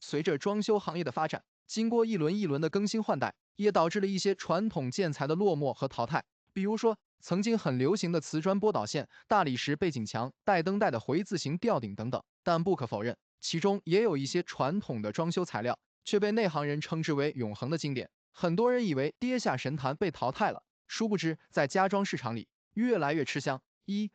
随着装修行业的发展，经过一轮一轮的更新换代，也导致了一些传统建材的落寞和淘汰。比如说，曾经很流行的瓷砖波导线、大理石背景墙、带灯带的回字形吊顶等等。但不可否认，其中也有一些传统的装修材料却被内行人称之为永恒的经典。很多人以为跌下神坛被淘汰了，殊不知在家装市场里越来越吃香。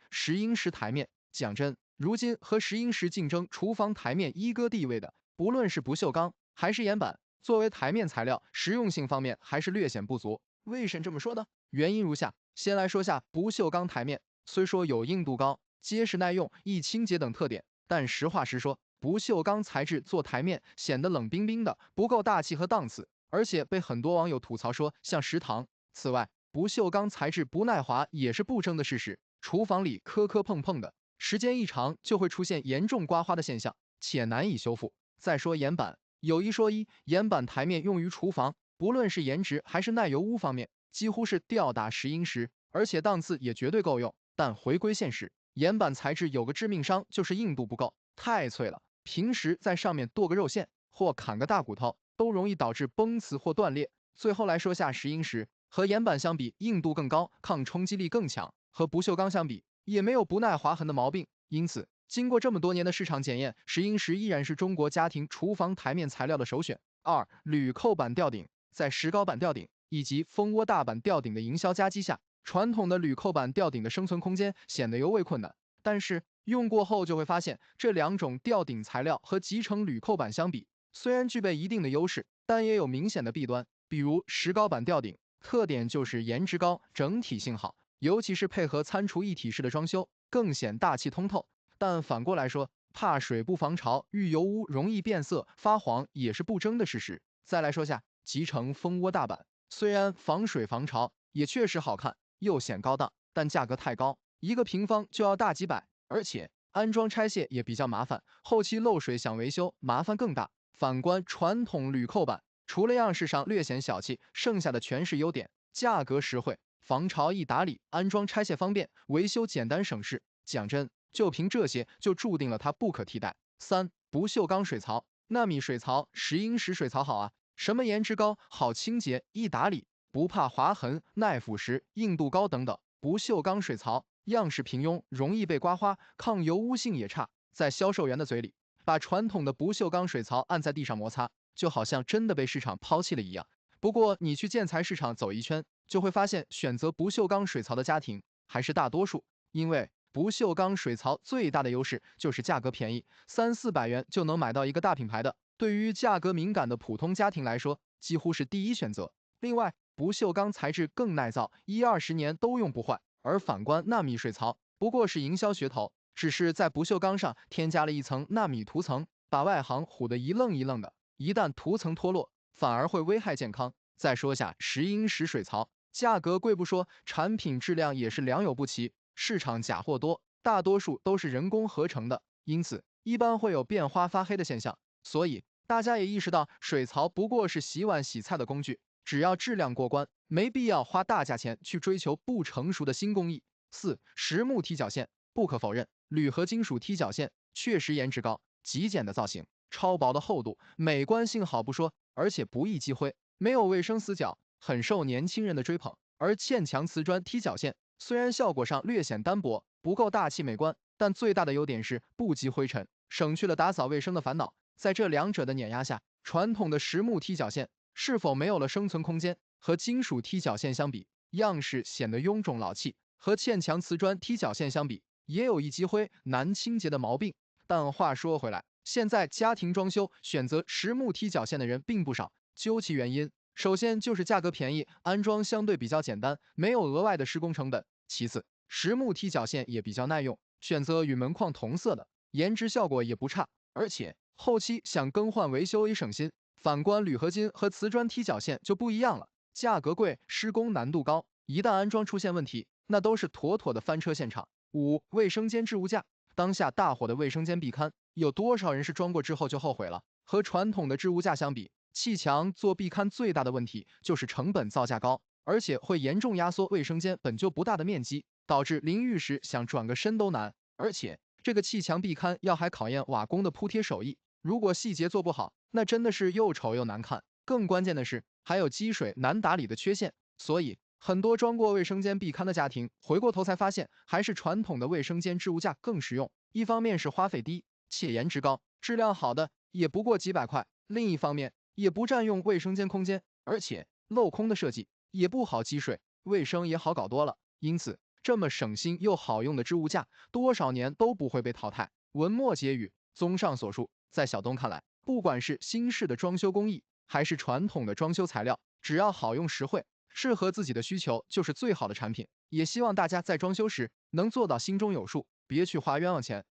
石英石台面，讲真，如今和石英石竞争厨房台面一哥地位的，不论是不锈钢还是岩板，作为台面材料，实用性方面还是略显不足。为什么这么说呢？原因如下：先来说下不锈钢台面，虽说有硬度高、结实耐用、易清洁等特点，但实话实说，不锈钢材质做台面显得冷冰冰的，不够大气和档次，而且被很多网友吐槽说像食堂。此外，不锈钢材质不耐滑也是不争的事实，厨房里磕磕碰碰的，时间一长就会出现严重刮花的现象，且难以修复。再说岩板，有一说一，岩板台面用于厨房，不论是颜值还是耐油污方面，几乎是吊打石英石，而且档次也绝对够用。但回归现实，岩板材质有个致命伤，就是硬度不够，太脆了。平时在上面剁个肉馅或砍个大骨头，都容易导致崩瓷或断裂。最后来说下石英石，和岩板相比，硬度更高，抗冲击力更强，和不锈钢相比，也没有不耐划痕的毛病。因此，经过这么多年的市场检验，石英石依然是中国家庭厨房台面材料的首选。铝扣板吊顶，在石膏板吊顶以及蜂窝大板吊顶的营销夹击下，传统的铝扣板吊顶的生存空间显得尤为困难。但是用过后就会发现，这两种吊顶材料和集成铝扣板相比，虽然具备一定的优势，但也有明显的弊端。比如石膏板吊顶，特点就是颜值高，整体性好，尤其是配合餐厨一体式的装修，更显大气通透。但反过来说，怕水不防潮，遇油污容易变色发黄也是不争的事实。再来说下集成蜂窝大板，虽然防水防潮，也确实好看，又显高档，但价格太高，一个平方就要大几百，而且安装拆卸也比较麻烦，后期漏水想维修麻烦更大。反观传统铝扣板，除了样式上略显小气，剩下的全是优点，价格实惠，防潮易打理，安装拆卸方便，维修简单省事。讲真，就凭这些就注定了它不可替代。不锈钢水槽、纳米水槽、石英石水槽好啊，什么颜值高、好清洁、易打理、不怕划痕、耐腐蚀、硬度高等等。不锈钢水槽样式平庸，容易被刮花，抗油污性也差。在销售员的嘴里，把传统的不锈钢水槽按在地上摩擦，就好像真的被市场抛弃了一样。不过你去建材市场走一圈，就会发现选择不锈钢水槽的家庭还是大多数，因为不锈钢水槽最大的优势就是价格便宜，300-400元就能买到一个大品牌的，对于价格敏感的普通家庭来说，几乎是第一选择。另外，不锈钢材质更耐造，10-20年都用不坏。而反观纳米水槽，不过是营销噱头，只是在不锈钢上添加了一层纳米涂层，把外行唬得一愣一愣的。一旦涂层脱落，反而会危害健康。再说下石英石水槽，价格贵不说，产品质量也是良莠不齐，市场假货多，大多数都是人工合成的，因此一般会有变花发黑的现象。所以大家也意识到，水槽不过是洗碗洗菜的工具，只要质量过关，没必要花大价钱去追求不成熟的新工艺。实木踢脚线，不可否认，铝合金属踢脚线确实颜值高，极简的造型，超薄的厚度，美观性好不说，而且不易积灰，没有卫生死角，很受年轻人的追捧。而嵌墙瓷砖踢脚线虽然效果上略显单薄，不够大气美观，但最大的优点是不积灰尘，省去了打扫卫生的烦恼。在这两者的碾压下，传统的实木踢脚线是否没有了生存空间？和金属踢脚线相比，样式显得臃肿老气；和嵌墙瓷砖踢脚线相比，也有易积灰、难清洁的毛病。但话说回来，现在家庭装修选择实木踢脚线的人并不少，究其原因，首先就是价格便宜，安装相对比较简单，没有额外的施工成本；其次，实木踢脚线也比较耐用，选择与门框同色的，颜值效果也不差，而且后期想更换维修也省心。反观铝合金和瓷砖踢脚线就不一样了，价格贵，施工难度高，一旦安装出现问题，那都是妥妥的翻车现场。卫生间置物架，当下大火的卫生间壁龛，有多少人是装过之后就后悔了？和传统的置物架相比，砌墙做壁龛最大的问题就是成本造价高，而且会严重压缩卫生间本就不大的面积，导致淋浴时想转个身都难。而且这个砌墙壁龛要还考验瓦工的铺贴手艺，如果细节做不好，那真的是又丑又难看。更关键的是，还有积水难打理的缺陷。所以，很多装过卫生间壁龛的家庭，回过头才发现，还是传统的卫生间置物架更实用。一方面是花费低，且颜值高，质量好的也不过几百块；另一方面，也不占用卫生间空间，而且镂空的设计也不好积水，卫生也好搞多了。因此，这么省心又好用的置物架，多少年都不会被淘汰。文末结语：综上所述，在小东看来，不管是新式的装修工艺，还是传统的装修材料，只要好用实惠，适合自己的需求，就是最好的产品。也希望大家在装修时能做到心中有数，别去花冤枉钱。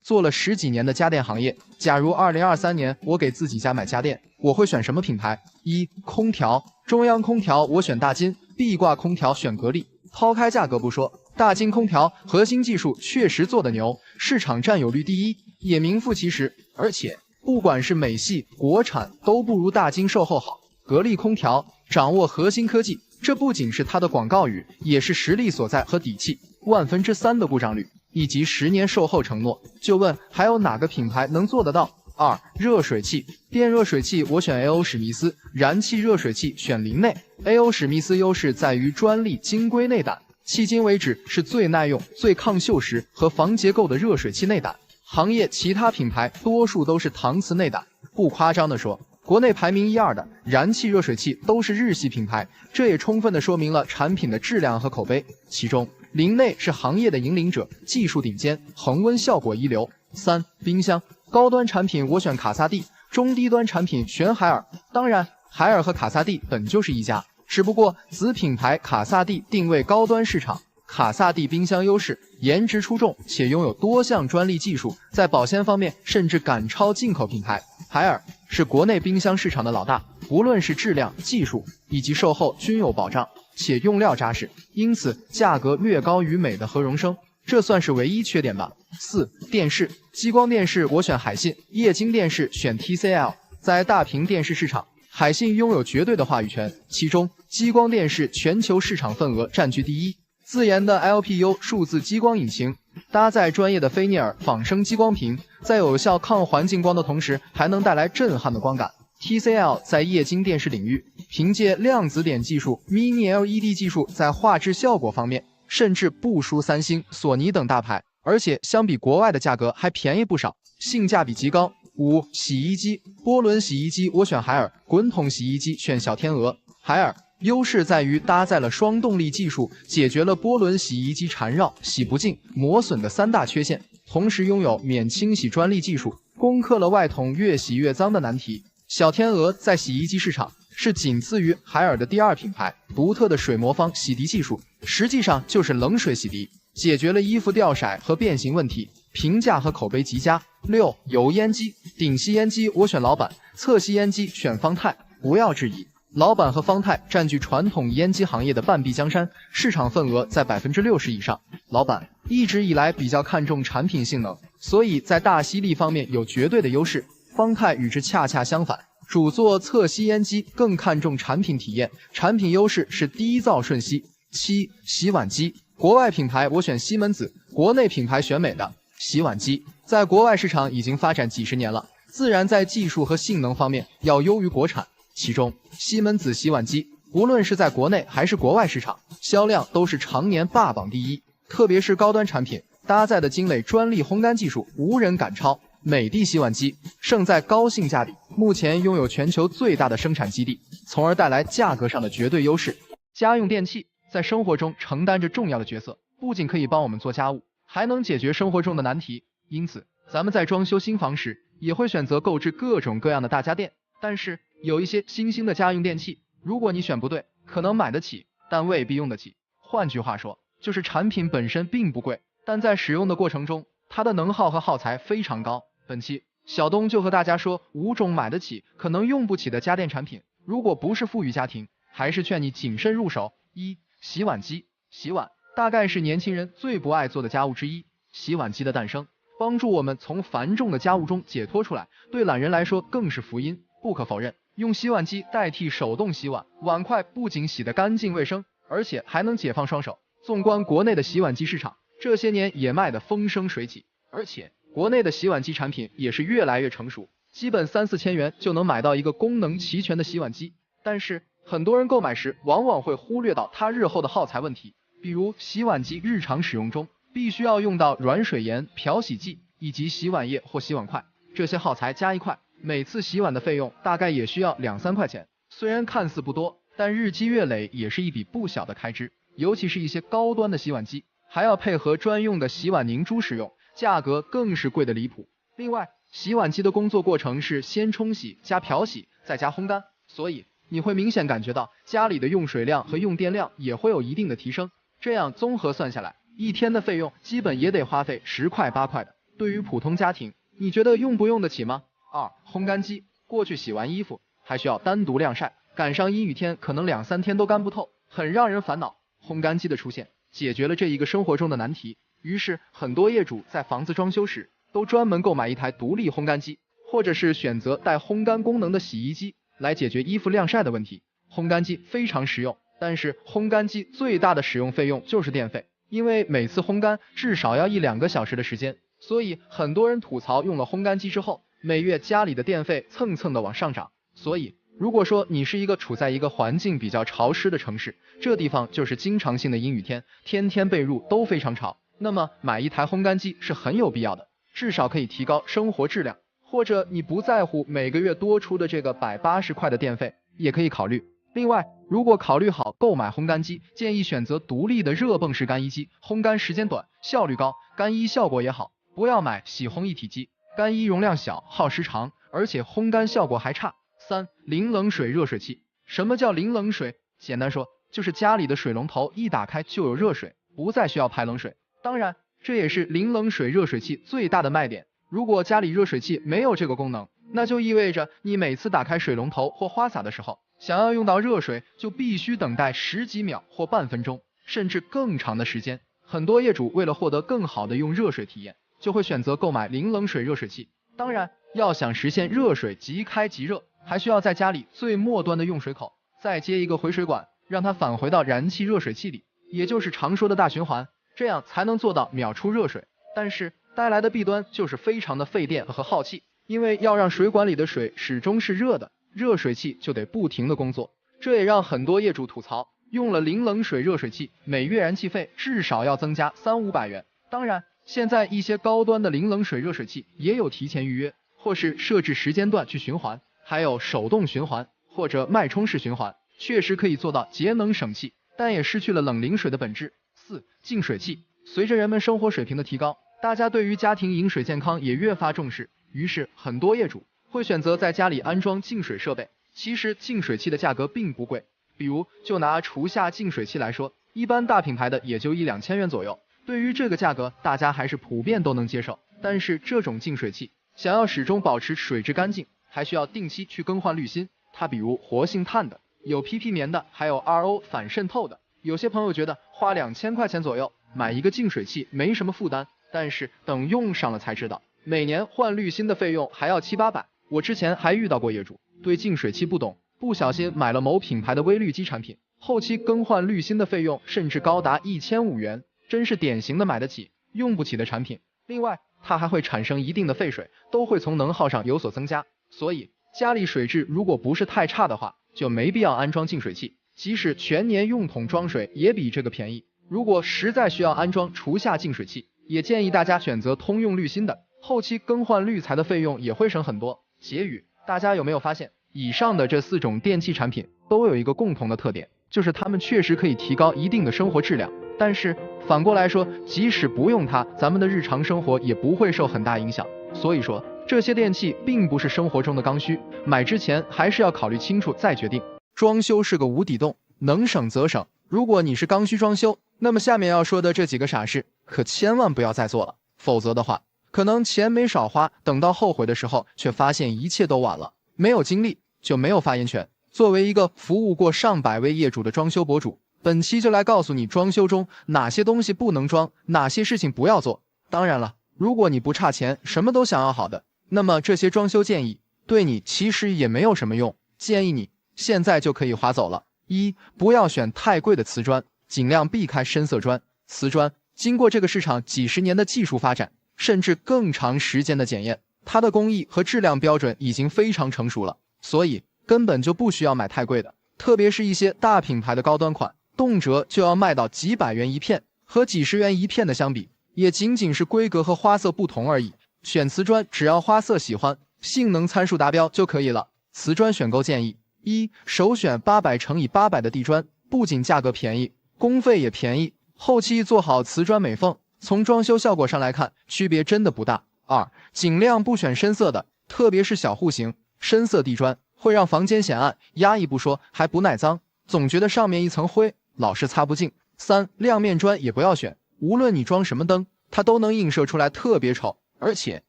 做了10几年的家电行业，假如2023年我给自己家买家电，我会选什么品牌？一、空调，中央空调我选大金，壁挂空调选格力。抛开价格不说，大金空调核心技术确实做得牛，市场占有率第一，也名副其实。而且不管是美系、国产，都不如大金售后好。格力空调掌握核心科技，这不仅是它的广告语，也是实力所在和底气。3%的故障率，以及10年售后承诺，就问还有哪个品牌能做得到？二、热水器，电热水器我选 AO 史密斯，燃气热水器选林内。AO 史密斯优势在于专利晶硅内胆，迄今为止是最耐用、最抗锈蚀和防结构的热水器内胆。行业其他品牌多数都是搪瓷内胆。不夸张地说，国内排名1、2的燃气热水器都是日系品牌，这也充分地说明了产品的质量和口碑。其中，林内是行业的引领者，技术顶尖，恒温效果一流。三、冰箱，高端产品我选卡萨帝，中低端产品选海尔。当然，海尔和卡萨帝本就是一家，只不过子品牌卡萨帝定位高端市场。卡萨帝冰箱优势，颜值出众，且拥有多项专利技术，在保鲜方面甚至赶超进口品牌。海尔是国内冰箱市场的老大，无论是质量、技术以及售后均有保障，且用料扎实，因此价格略高于美的和荣生，这算是唯一缺点吧。四、电视，激光电视我选海信，液晶电视选 TCL。在大屏电视市场，海信拥有绝对的话语权，其中激光电视全球市场份额占据第一。自研的 LPU 数字激光引擎，搭载专业的菲涅尔仿生激光屏，在有效抗环境光的同时，还能带来震撼的光感。TCL 在液晶电视领域，凭借量子点技术、Mini LED 技术，在画质效果方面，甚至不输三星、索尼等大牌，而且相比国外的价格还便宜不少，性价比极高。五、洗衣机，波轮洗衣机我选海尔，滚筒洗衣机选小天鹅。海尔优势在于搭载了双动力技术，解决了波轮洗衣机缠绕、洗不净、磨损的3大缺陷，同时拥有免清洗专利技术，攻克了外筒越洗越脏的难题。小天鹅在洗衣机市场是仅次于海尔的第2品牌，独特的水魔方洗涤技术，实际上就是冷水洗涤，解决了衣服掉色和变形问题，评价和口碑极佳。六、油烟机，顶吸烟机我选老板，侧吸烟机选方太。不要质疑，老板和方太占据传统烟机行业的半壁江山，市场份额在60%以上。老板一直以来比较看重产品性能，所以在大吸力方面有绝对的优势。方太与之恰恰相反，主做侧吸烟机，更看重产品体验，产品优势是低噪瞬吸。七、洗碗机，国外品牌我选西门子，国内品牌选美的。洗碗机在国外市场已经发展几十年了，自然在技术和性能方面要优于国产。其中，西门子洗碗机无论是在国内还是国外市场，销量都是常年霸榜第一。特别是高端产品搭载的精美专利烘干技术，无人敢超。美的洗碗机胜在高性价比，目前拥有全球最大的生产基地，从而带来价格上的绝对优势。家用电器在生活中承担着重要的角色，不仅可以帮我们做家务，还能解决生活中的难题。因此，咱们在装修新房时，也会选择购置各种各样的大家电。但是，有一些新兴的家用电器，如果你选不对，可能买得起，但未必用得起。换句话说，就是产品本身并不贵，但在使用的过程中，它的能耗和耗材非常高。本期小东就和大家说5种买得起可能用不起的家电产品，如果不是富裕家庭，还是劝你谨慎入手。一、洗碗机。洗碗大概是年轻人最不爱做的家务之一，洗碗机的诞生帮助我们从繁重的家务中解脱出来，对懒人来说更是福音。不可否认，用洗碗机代替手动洗碗，碗筷不仅洗得干净卫生，而且还能解放双手。纵观国内的洗碗机市场，这些年也卖得风生水起，而且国内的洗碗机产品也是越来越成熟，基本3、4千元就能买到一个功能齐全的洗碗机。但是很多人购买时往往会忽略到它日后的耗材问题，比如洗碗机日常使用中必须要用到软水盐、漂洗剂以及洗碗液或洗碗筷，这些耗材加一块，每次洗碗的费用大概也需要2、3块钱。虽然看似不多，但日积月累也是一笔不小的开支。尤其是一些高端的洗碗机，还要配合专用的洗碗凝珠使用，价格更是贵得离谱。另外，洗碗机的工作过程是先冲洗加漂洗再加烘干，所以你会明显感觉到家里的用水量和用电量也会有一定的提升。这样综合算下来，一天的费用基本也得花费10块8块的。对于普通家庭，你觉得用不用得起吗？2、烘干机。过去洗完衣服还需要单独晾晒，赶上阴雨天可能2、3天都干不透，很让人烦恼。烘干机的出现解决了这一个生活中的难题，于是很多业主在房子装修时都专门购买一台独立烘干机，或者是选择带烘干功能的洗衣机来解决衣服晾晒的问题。烘干机非常实用，但是烘干机最大的使用费用就是电费，因为每次烘干至少要1、2个小时的时间，所以很多人吐槽用了烘干机之后，每月家里的电费蹭蹭的往上涨。所以如果说你是处在一个环境比较潮湿的城市，这地方就是经常性的阴雨天，天天被褥都非常潮，那么买一台烘干机是很有必要的，至少可以提高生活质量。或者你不在乎每个月多出的这个180块的电费，也可以考虑。另外，如果考虑好购买烘干机，建议选择独立的热泵式干衣机，烘干时间短，效率高，干衣效果也好。不要买洗烘一体机，干衣容量小，耗时长，而且烘干效果还差。3、零冷水热水器。什么叫零冷水？简单说，就是家里的水龙头一打开就有热水，不再需要排冷水。当然，这也是零冷水热水器最大的卖点。如果家里热水器没有这个功能，那就意味着你每次打开水龙头或花洒的时候，想要用到热水就必须等待10几秒或半分钟，甚至更长的时间。很多业主为了获得更好的用热水体验，就会选择购买零冷水热水器。当然，要想实现热水即开即热，还需要在家里最末端的用水口再接一个回水管，让它返回到燃气热水器里，也就是常说的大循环，这样才能做到秒出热水。但是带来的弊端就是非常的费电和耗气，因为要让水管里的水始终是热的，热水器就得不停的工作。这也让很多业主吐槽，用了零冷水热水器，每月燃气费至少要增加300、500元。当然，现在一些高端的零冷水热水器也有提前预约，或是设置时间段去循环，还有手动循环或者脉冲式循环，确实可以做到节能省气，但也失去了冷凝水的本质。4、净水器。随着人们生活水平的提高，大家对于家庭饮水健康也越发重视，于是很多业主会选择在家里安装净水设备。其实净水器的价格并不贵，比如就拿厨下净水器来说，一般大品牌的也就1、2千元左右。对于这个价格，大家还是普遍都能接受。但是这种净水器想要始终保持水质干净，还需要定期去更换滤芯。它比如活性炭的，有 PP 棉的，还有 RO 反渗透的。有些朋友觉得花2000块钱左右买一个净水器没什么负担，但是等用上了才知道，每年换滤芯的费用还要7、800。我之前还遇到过业主对净水器不懂，不小心买了某品牌的微滤机产品，后期更换滤芯的费用甚至高达1500元，真是典型的买得起用不起的产品。另外，它还会产生一定的废水，都会从能耗上有所增加，所以家里水质如果不是太差的话，就没必要安装净水器。即使全年用桶装水也比这个便宜。如果实在需要安装厨下净水器，也建议大家选择通用滤芯的，后期更换滤材的费用也会省很多。结语，大家有没有发现，以上的这4种电器产品都有一个共同的特点，就是它们确实可以提高一定的生活质量，但是反过来说，即使不用它，咱们的日常生活也不会受很大影响。所以说，这些电器并不是生活中的刚需，买之前还是要考虑清楚再决定。装修是个无底洞，能省则省。如果你是刚需装修，那么下面要说的这几个傻事可千万不要再做了，否则的话，可能钱没少花，等到后悔的时候却发现一切都晚了。没有经历就没有发言权。作为一个服务过上百位业主的装修博主，本期就来告诉你装修中哪些东西不能装，哪些事情不要做。当然了，如果你不差钱，什么都想要好的，那么这些装修建议对你其实也没有什么用，建议你现在就可以划走了。1、不要选太贵的瓷砖，尽量避开深色砖。瓷砖经过这个市场几十年的技术发展，甚至更长时间的检验，它的工艺和质量标准已经非常成熟了，所以根本就不需要买太贵的。特别是一些大品牌的高端款，动辄就要卖到几百元一片，和几十元一片的相比，也仅仅是规格和花色不同而已。选瓷砖只要花色喜欢，性能参数达标就可以了。瓷砖选购建议：一、首选800×800的地砖，不仅价格便宜，工费也便宜，后期做好瓷砖美缝，从装修效果上来看，区别真的不大。二、尽量不选深色的，特别是小户型，深色地砖会让房间显暗，压抑不说，还不耐脏，总觉得上面一层灰，老是擦不净。三、亮面砖也不要选，无论你装什么灯，它都能映射出来特别丑，而且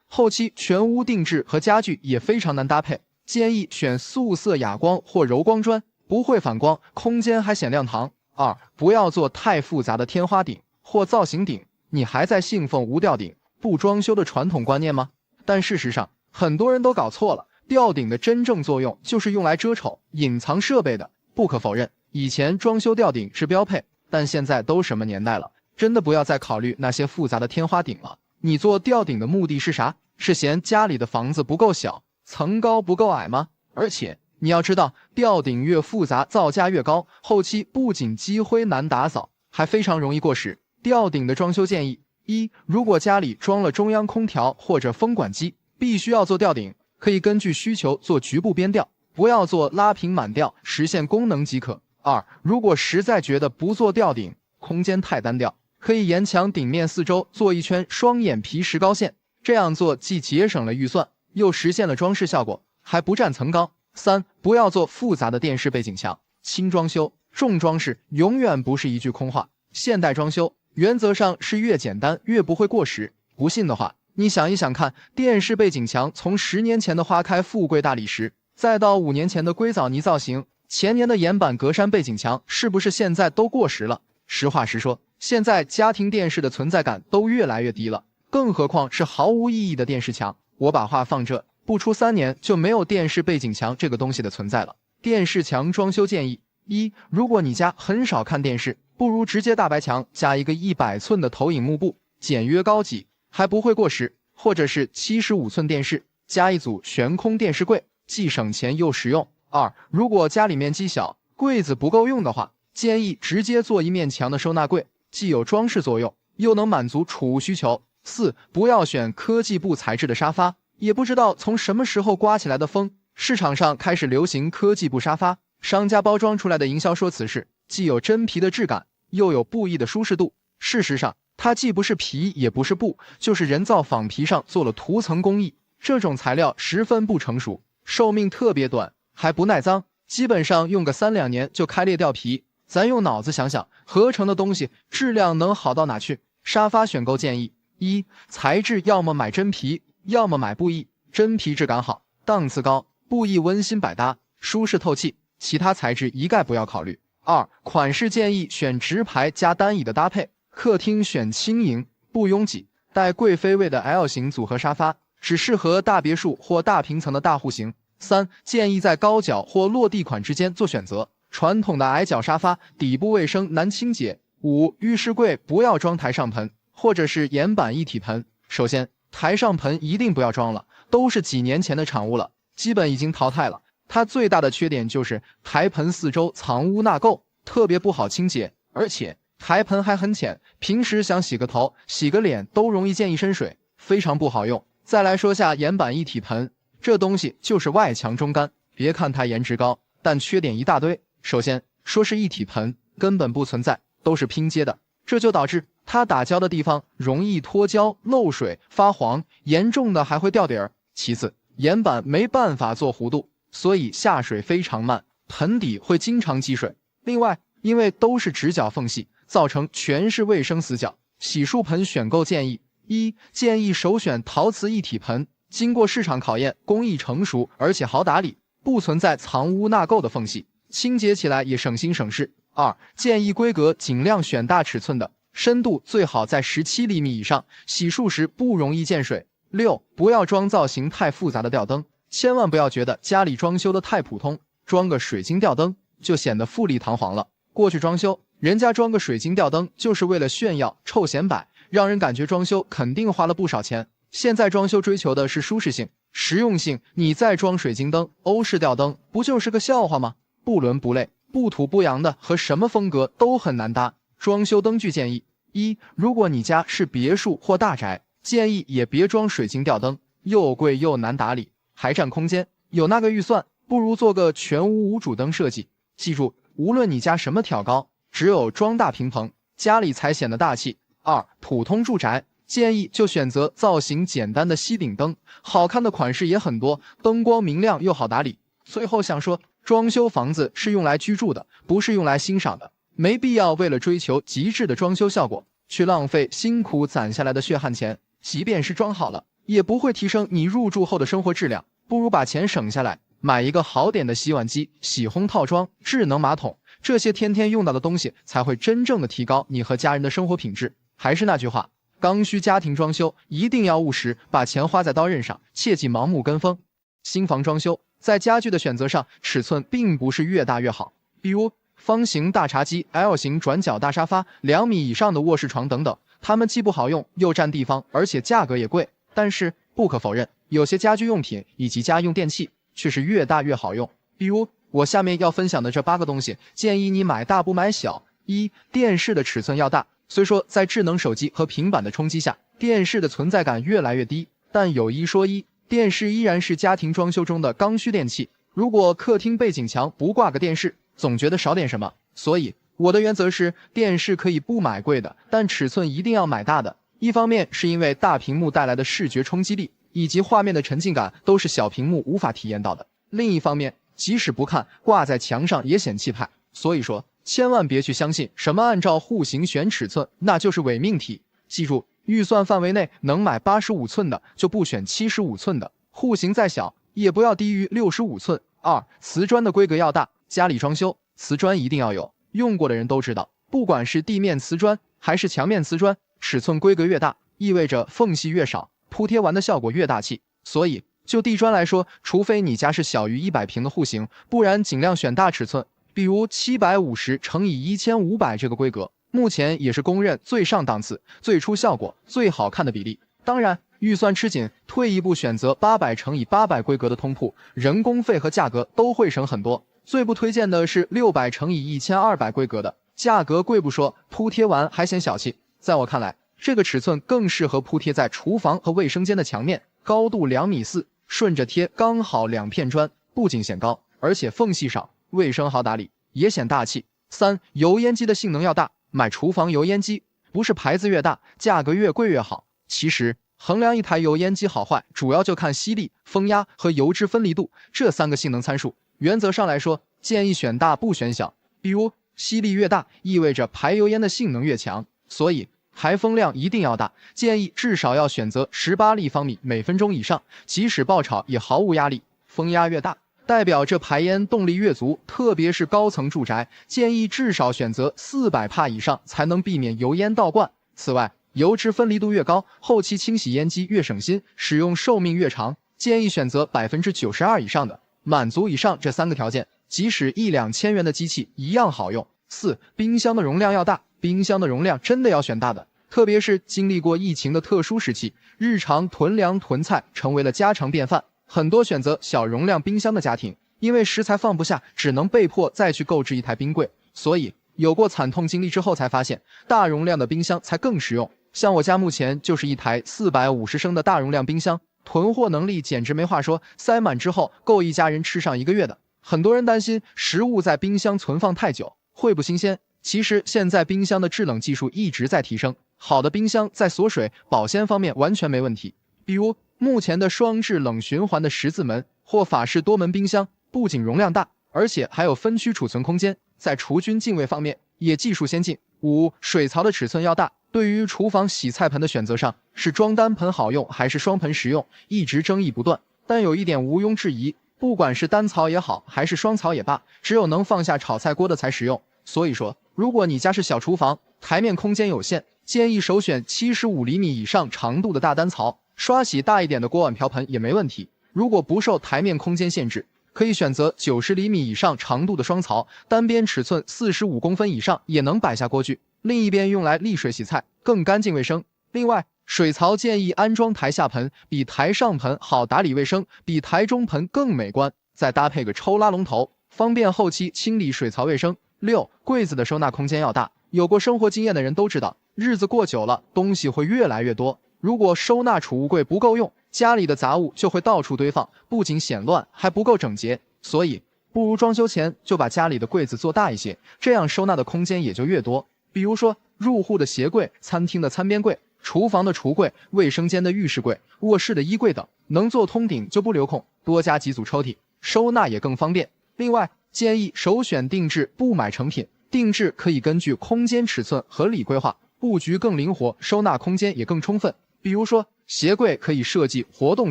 后期全屋定制和家具也非常难搭配。建议选素色哑光或柔光砖，不会反光，空间还显亮堂。二、不要做太复杂的天花顶或造型顶，你还在信奉无吊顶不装修的传统观念吗？但事实上，很多人都搞错了，吊顶的真正作用就是用来遮丑、隐藏设备的。不可否认，以前装修吊顶是标配，但现在都什么年代了，真的不要再考虑那些复杂的天花顶了。你做吊顶的目的是啥？是嫌家里的房子不够小，层高不够矮吗？而且你要知道，吊顶越复杂，造价越高，后期不仅积灰难打扫，还非常容易过时。吊顶的装修建议：一、如果家里装了中央空调或者风管机，必须要做吊顶，可以根据需求做局部边吊，不要做拉平满吊，实现功能即可。二、如果实在觉得不做吊顶，空间太单调，可以沿墙顶面四周做一圈双眼皮石膏线，这样做既节省了预算，又实现了装饰效果，还不占层高。三、不要做复杂的电视背景墙，轻装修、重装饰永远不是一句空话。现代装修原则上是越简单越不会过时。不信的话，你想一想看，电视背景墙从10年前的花开富贵大理石，再到5年前的硅藻泥造型，前年的岩板格栅背景墙，是不是现在都过时了？实话实说，现在家庭电视的存在感都越来越低了，更何况是毫无意义的电视墙。我把话放这，不出3年就没有电视背景墙这个东西的存在了。电视墙装修建议：一、如果你家很少看电视，不如直接大白墙加一个100寸的投影幕布，简约高级，还不会过时。或者是75寸电视加一组悬空电视柜，既省钱又实用。二、如果家里面积小，柜子不够用的话，建议直接做一面墙的收纳柜，既有装饰作用，又能满足储物需求。四、不要选科技布材质的沙发，也不知道从什么时候刮起来的风，市场上开始流行科技布沙发，商家包装出来的营销说辞是既有真皮的质感，又有布艺的舒适度。事实上，它既不是皮也不是布，就是人造仿皮上做了涂层工艺，这种材料十分不成熟，寿命特别短，还不耐脏，基本上用个3-2年就开裂掉皮。咱用脑子想想，合成的东西质量能好到哪去？沙发选购建议：一、材质要么买真皮，要么买布艺。真皮质感好，档次高，布艺温馨百搭，舒适透气，其他材质一概不要考虑。二、款式建议选直排加单椅的搭配，客厅选轻盈不拥挤带贵妃位的 L 型组合沙发，只适合大别墅或大平层的大户型。三、建议在高脚或落地款之间做选择，传统的矮脚沙发底部卫生难清洁。五、浴室柜不要装台上盆或者是岩板一体盆。首先，台上盆一定不要装了，都是几年前的产物了，基本已经淘汰了。它最大的缺点就是台盆四周藏污纳垢，特别不好清洁，而且台盆还很浅，平时想洗个头、洗个脸都容易溅一身水，非常不好用。再来说下岩板一体盆，这东西就是外强中干，别看它颜值高，但缺点一大堆。首先说是一体盆，根本不存在，都是拼接的，这就导致它打胶的地方容易脱胶、漏水、发黄，严重的还会掉底儿。其次，岩板没办法做弧度，所以下水非常慢，盆底会经常积水。另外，因为都是直角缝隙，造成全是卫生死角。洗漱盆选购建议：一、建议首选陶瓷一体盆，经过市场考验，工艺成熟，而且好打理，不存在藏污纳垢的缝隙，清洁起来也省心省事。二、建议规格尽量选大尺寸的，深度最好在17厘米以上，洗漱时不容易溅水。六、不要装造型太复杂的吊灯，千万不要觉得家里装修的太普通，装个水晶吊灯就显得富丽堂皇了。过去装修，人家装个水晶吊灯就是为了炫耀、臭显摆，让人感觉装修肯定花了不少钱。现在装修追求的是舒适性、实用性，你再装水晶灯、欧式吊灯，不就是个笑话吗？不伦不类、不土不洋的和什么风格都很难搭。装修灯具建议：一，如果你家是别墅或大宅，建议也别装水晶吊灯，又贵又难打理，还占空间。有那个预算，不如做个全屋无主灯设计。记住，无论你家什么挑高，只有装大平棚，家里才显得大气。二，普通住宅建议就选择造型简单的吸顶灯，好看的款式也很多，灯光明亮又好打理。最后想说，装修房子是用来居住的，不是用来欣赏的，没必要为了追求极致的装修效果，去浪费辛苦攒下来的血汗钱。即便是装好了，也不会提升你入住后的生活质量，不如把钱省下来，买一个好点的洗碗机、洗烘套装、智能马桶，这些天天用到的东西才会真正的提高你和家人的生活品质。还是那句话，刚需家庭装修一定要务实，把钱花在刀刃上，切忌盲目跟风。新房装修在家具的选择上，尺寸并不是越大越好，比如方形大茶几、L 型转角大沙发、2米以上的卧室床等等，它们既不好用又占地方，而且价格也贵。但是不可否认，有些家居用品以及家用电器却是越大越好用。比如我下面要分享的这8个东西，建议你买大不买小。一、电视的尺寸要大。虽说在智能手机和平板的冲击下，电视的存在感越来越低，但有一说一，电视依然是家庭装修中的刚需电器。如果客厅背景墙不挂个电视，总觉得少点什么。所以我的原则是，电视可以不买贵的，但尺寸一定要买大的。一方面是因为大屏幕带来的视觉冲击力以及画面的沉浸感都是小屏幕无法体验到的，另一方面即使不看，挂在墙上也显气派。所以说千万别去相信什么按照户型选尺寸，那就是伪命题。记住，预算范围内能买85寸的就不选75寸的，户型再小也不要低于65寸。二、瓷砖的规格要大，家里装修瓷砖一定要有，用过的人都知道，不管是地面瓷砖还是墙面瓷砖，尺寸规格越大，意味着缝隙越少，铺贴完的效果越大气。所以就地砖来说，除非你家是小于100平的户型，不然尽量选大尺寸，比如750×1500这个规格，目前也是公认最上档次、最出效果、最好看的比例。当然预算吃紧，退一步选择800×800规格的通铺，人工费和价格都会省很多。最不推荐的是600×1200规格的，价格贵不说，铺贴完还显小气。在我看来，这个尺寸更适合铺贴在厨房和卫生间的墙面，高度2.4米，顺着贴刚好2片砖，不仅显高，而且缝隙少，卫生好打理，也显大气。三、油烟机的性能要大，买厨房油烟机不是牌子越大，价格越贵越好。其实衡量一台油烟机好坏，主要就看吸力、风压和油脂分离度这3个性能参数。原则上来说，建议选大不选小。比如吸力越大，意味着排油烟的性能越强，所以排风量一定要大，建议至少要选择18立方米每分钟以上，即使爆炒也毫无压力。风压越大，代表这排烟动力越足，特别是高层住宅，建议至少选择400帕以上，才能避免油烟倒灌。此外，油脂分离度越高，后期清洗烟机越省心，使用寿命越长，建议选择92%以上的。满足以上这3个条件，即使1-2千元的机器一样好用。四、冰箱的容量要大，冰箱的容量真的要选大的，特别是经历过疫情的特殊时期，日常囤粮囤菜成为了家常便饭。很多选择小容量冰箱的家庭，因为食材放不下，只能被迫再去购置一台冰柜。所以有过惨痛经历之后才发现，大容量的冰箱才更实用。像我家目前就是一台450升的大容量冰箱，囤货能力简直没话说，塞满之后够一家人吃上1个月的。很多人担心食物在冰箱存放太久会不新鲜，其实现在冰箱的制冷技术一直在提升，好的冰箱在锁水、保鲜方面完全没问题。比如目前的双制冷循环的10字门或法式多门冰箱，不仅容量大，而且还有分区储存空间，在除菌净味方面也技术先进。五、水槽的尺寸要大，对于厨房洗菜盆的选择上，是装单盆好用还是双盆实用，一直争议不断。但有一点毋庸置疑，不管是单槽也好，还是双槽也罢，只有能放下炒菜锅的才实用。所以说，如果你家是小厨房，台面空间有限，建议首选75厘米以上长度的大单槽，刷洗大一点的锅碗瓢盆也没问题。如果不受台面空间限制，可以选择90厘米以上长度的双槽，单边尺寸45公分以上也能摆下锅具，另一边用来沥水洗菜，更干净卫生。另外，水槽建议安装台下盆，比台上盆好打理卫生，比台中盆更美观，再搭配个抽拉龙头，方便后期清理水槽卫生。6. 柜子的收纳空间要大，有过生活经验的人都知道，日子过久了，东西会越来越多。如果收纳储物柜不够用，家里的杂物就会到处堆放，不仅显乱，还不够整洁。所以，不如装修前就把家里的柜子做大一些，这样收纳的空间也就越多。比如说，入户的鞋柜、餐厅的餐边柜、厨房的橱柜、卫生间的浴室柜、卧室的衣柜等，能做通顶就不留空，多加几组抽屉，收纳也更方便。另外，建议首选定制，不买成品。定制可以根据空间尺寸合理规划，布局更灵活，收纳空间也更充分。比如说，鞋柜可以设计活动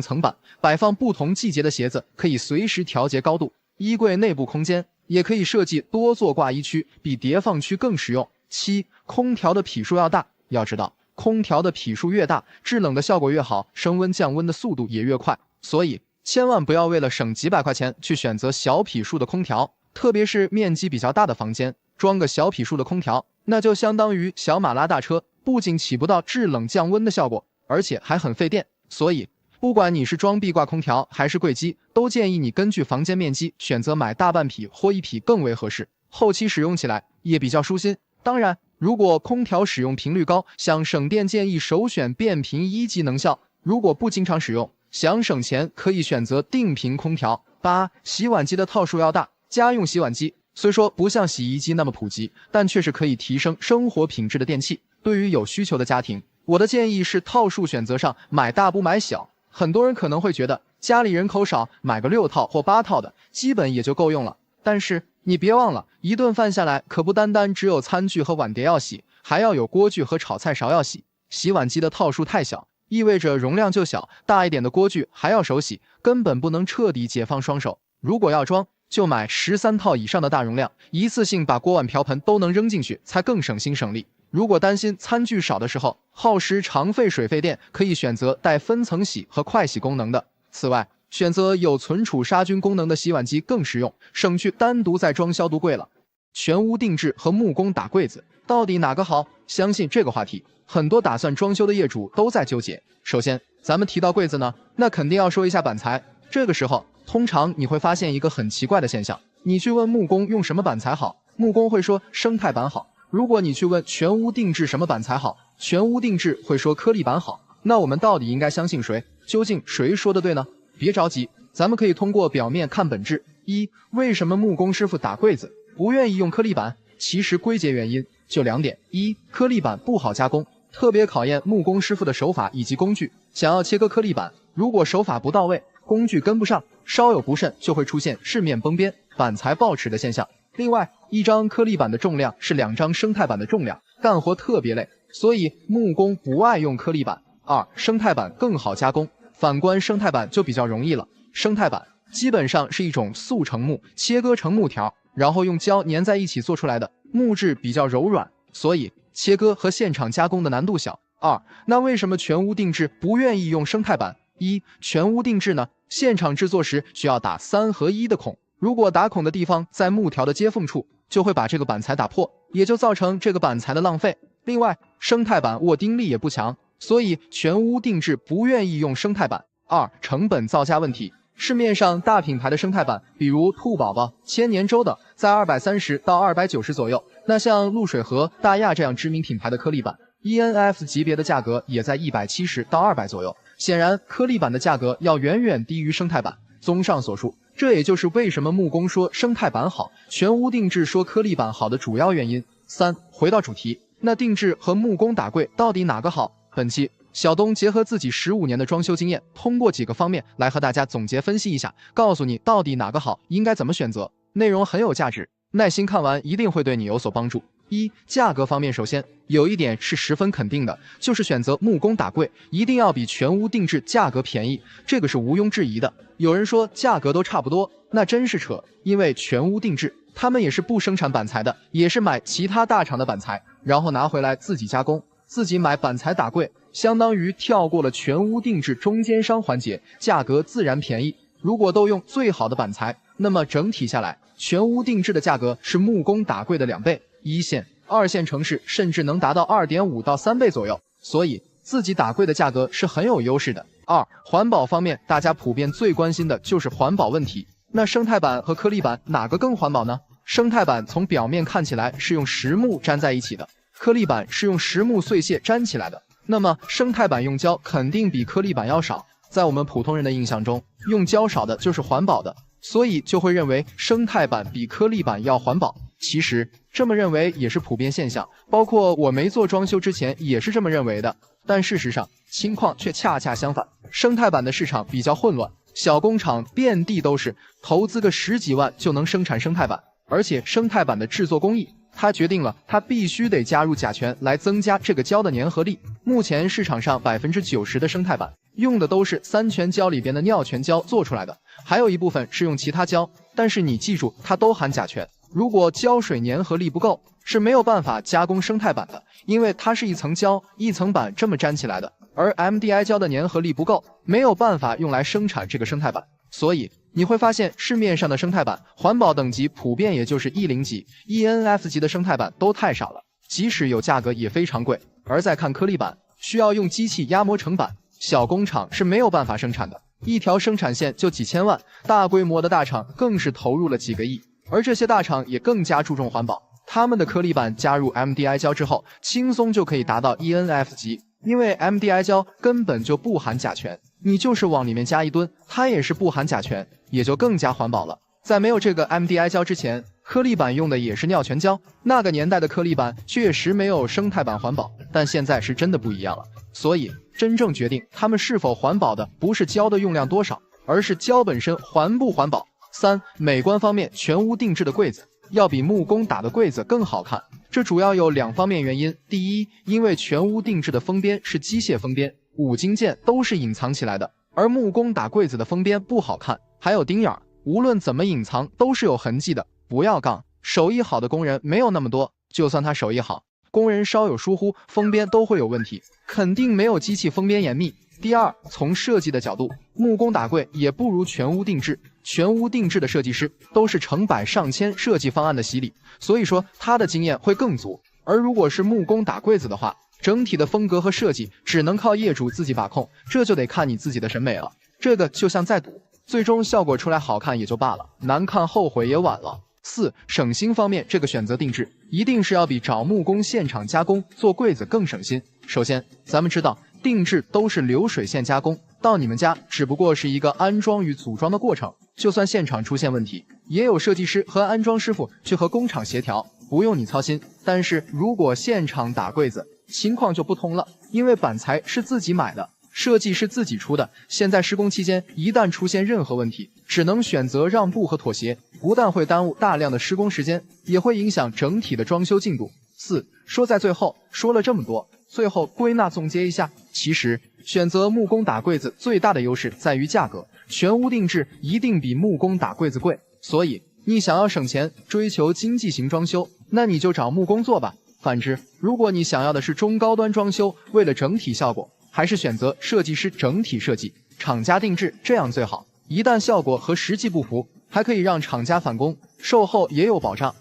层板，摆放不同季节的鞋子，可以随时调节高度。衣柜内部空间也可以设计多座挂衣区，比叠放区更实用。7. 空调的匹数要大，要知道，空调的匹数越大，制冷的效果越好，升温降温的速度也越快。所以，千万不要为了省几百块钱去选择小匹数的空调，特别是面积比较大的房间，装个小匹数的空调，那就相当于小马拉大车，不仅起不到制冷降温的效果，而且还很费电。所以，不管你是装壁挂空调还是柜机，都建议你根据房间面积选择买大半匹或一匹更为合适，后期使用起来也比较舒心。当然，如果空调使用频率高，想省电建议首选变频1级能效，如果不经常使用，想省钱可以选择定频空调。8. 洗碗机的套数要大，家用洗碗机虽说不像洗衣机那么普及，但却是可以提升生活品质的电器。对于有需求的家庭，我的建议是套数选择上买大不买小。很多人可能会觉得家里人口少，买个6套或8套的基本也就够用了。但是你别忘了，一顿饭下来可不单单只有餐具和碗碟要洗，还要有锅具和炒菜勺要洗。洗碗机的套数太小，意味着容量就小，大一点的锅具还要手洗，根本不能彻底解放双手。如果要装，就买13套以上的大容量，一次性把锅碗瓢盆都能扔进去，才更省心省力。如果担心餐具少的时候耗时常费水费电，可以选择带分层洗和快洗功能的。此外，选择有存储杀菌功能的洗碗机更实用，省去单独再装消毒柜了。全屋定制和木工打柜子，到底哪个好？相信这个话题，很多打算装修的业主都在纠结。首先，咱们提到柜子呢，那肯定要说一下板材。这个时候，通常你会发现一个很奇怪的现象，你去问木工用什么板材好，木工会说生态板好。如果你去问全屋定制什么板材好，全屋定制会说颗粒板好。那我们到底应该相信谁？究竟谁说的对呢？别着急，咱们可以通过表面看本质。1. 为什么木工师傅打柜子不愿意用颗粒板？其实归结原因就2点。1. 颗粒板不好加工，特别考验木工师傅的手法以及工具。想要切割颗粒板，如果手法不到位，工具跟不上，稍有不慎就会出现饰面崩边、板材爆齿的现象。另外，一张颗粒板的重量是2张生态板的重量，干活特别累，所以木工不爱用颗粒板。2. 生态板更好加工，反观生态板就比较容易了。生态板基本上是一种速成木，切割成木条，然后用胶粘在一起做出来的，木质比较柔软，所以切割和现场加工的难度小。2. 那为什么全屋定制不愿意用生态板？1. 全屋定制呢，现场制作时需要打3合1的孔，如果打孔的地方在木条的接缝处，就会把这个板材打破，也就造成这个板材的浪费。另外，生态板握钉力也不强，所以全屋定制不愿意用生态板。2. 成本造价问题，市面上大品牌的生态板，比如兔宝宝、千年舟等，在230到290左右。那像露水河、大亚这样知名品牌的颗粒板 ，ENF 级别的价格也在170到200左右。显然，颗粒板的价格要远远低于生态板。综上所述，这也就是为什么木工说生态板好，全屋定制说颗粒板好的主要原因。3. 回到主题，那定制和木工打柜到底哪个好？本期小东结合自己15年的装修经验，通过几个方面来和大家总结分析一下，告诉你到底哪个好，应该怎么选择。内容很有价值，耐心看完一定会对你有所帮助。1. 价格方面，首先有一点是十分肯定的，就是选择木工打柜一定要比全屋定制价格便宜，这个是毋庸置疑的。有人说价格都差不多，那真是扯，因为全屋定制他们也是不生产板材的，也是买其他大厂的板材，然后拿回来自己加工，自己买板材打柜，相当于跳过了全屋定制中间商环节，价格自然便宜。如果都用最好的板材，那么整体下来，全屋定制的价格是木工打柜的2倍，1线、2线城市甚至能达到2.5到3倍左右。所以自己打柜的价格是很有优势的。二、环保方面，大家普遍最关心的就是环保问题。那生态板和颗粒板哪个更环保呢？生态板从表面看起来是用实木粘在一起的，颗粒板是用实木碎屑粘起来的。那么生态板用胶肯定比颗粒板要少，在我们普通人的印象中，用胶少的就是环保的，所以就会认为生态板比颗粒板要环保。其实这么认为也是普遍现象，包括我没做装修之前也是这么认为的。但事实上情况却恰恰相反，生态板的市场比较混乱，小工厂遍地都是，投资个10几万就能生产生态板，而且生态板的制作工艺，它决定了它必须得加入甲醛来增加这个胶的粘合力。目前市场上90%的生态板用的都是3全胶里边的尿醛胶做出来的，还有一部分是用其他胶，但是你记住，它都含甲醛。如果胶水粘合力不够，是没有办法加工生态板的，因为它是一层胶一层板这么粘起来的，而 MDI 胶的粘合力不够，没有办法用来生产这个生态板。所以你会发现市面上的生态板环保等级普遍也就是 E0 级、ENF 级的生态板都太少了，即使有价格也非常贵。而再看颗粒板，需要用机器压磨成板，小工厂是没有办法生产的，一条生产线就几千万，大规模的大厂更是投入了几个亿。而这些大厂也更加注重环保，他们的颗粒板加入 MDI 胶之后，轻松就可以达到 ENF 级，因为 MDI 胶根本就不含甲醛，你就是往里面加一吨，它也是不含甲醛，也就更加环保了。在没有这个 MDI 胶之前，颗粒板用的也是尿醛胶，那个年代的颗粒板确实没有生态板环保，但现在是真的不一样了。所以真正决定它们是否环保的不是胶的用量多少，而是胶本身环不环保。三、美观方面，全屋定制的柜子要比木工打的柜子更好看，这主要有2方面原因。第一，因为全屋定制的封边是机械封边，5金件都是隐藏起来的，而木工打柜子的封边不好看，还有钉眼，无论怎么隐藏都是有痕迹的。不要杠，手艺好的工人没有那么多，就算他手艺好，工人稍有疏忽，封边都会有问题，肯定没有机器封边严密。第二，从设计的角度，木工打柜也不如全屋定制，全屋定制的设计师都是成百上千设计方案的洗礼，所以说他的经验会更足。而如果是木工打柜子的话，整体的风格和设计只能靠业主自己把控，这就得看你自己的审美了。这个就像在赌，最终效果出来好看也就罢了，难看后悔也晚了。四、省心方面，这个选择定制一定是要比找木工现场加工做柜子更省心。首先咱们知道定制都是流水线加工，到你们家只不过是一个安装与组装的过程，就算现场出现问题，也有设计师和安装师傅去和工厂协调，不用你操心。但是如果现场打柜子，情况就不同了，因为板材是自己买的，设计是自己出的，现在施工期间一旦出现任何问题，只能选择让步和妥协，不但会耽误大量的施工时间，也会影响整体的装修进度。四、说在最后，说了这么多，最后归纳总结一下，其实选择木工打柜子最大的优势在于价格，全屋定制一定比木工打柜子贵，所以你想要省钱，追求经济型装修，那你就找木工做吧。反之，如果你想要的是中高端装修，为了整体效果，还是选择设计师整体设计，厂家定制，这样最好。一旦效果和实际不符，还可以让厂家返工，售后也有保障。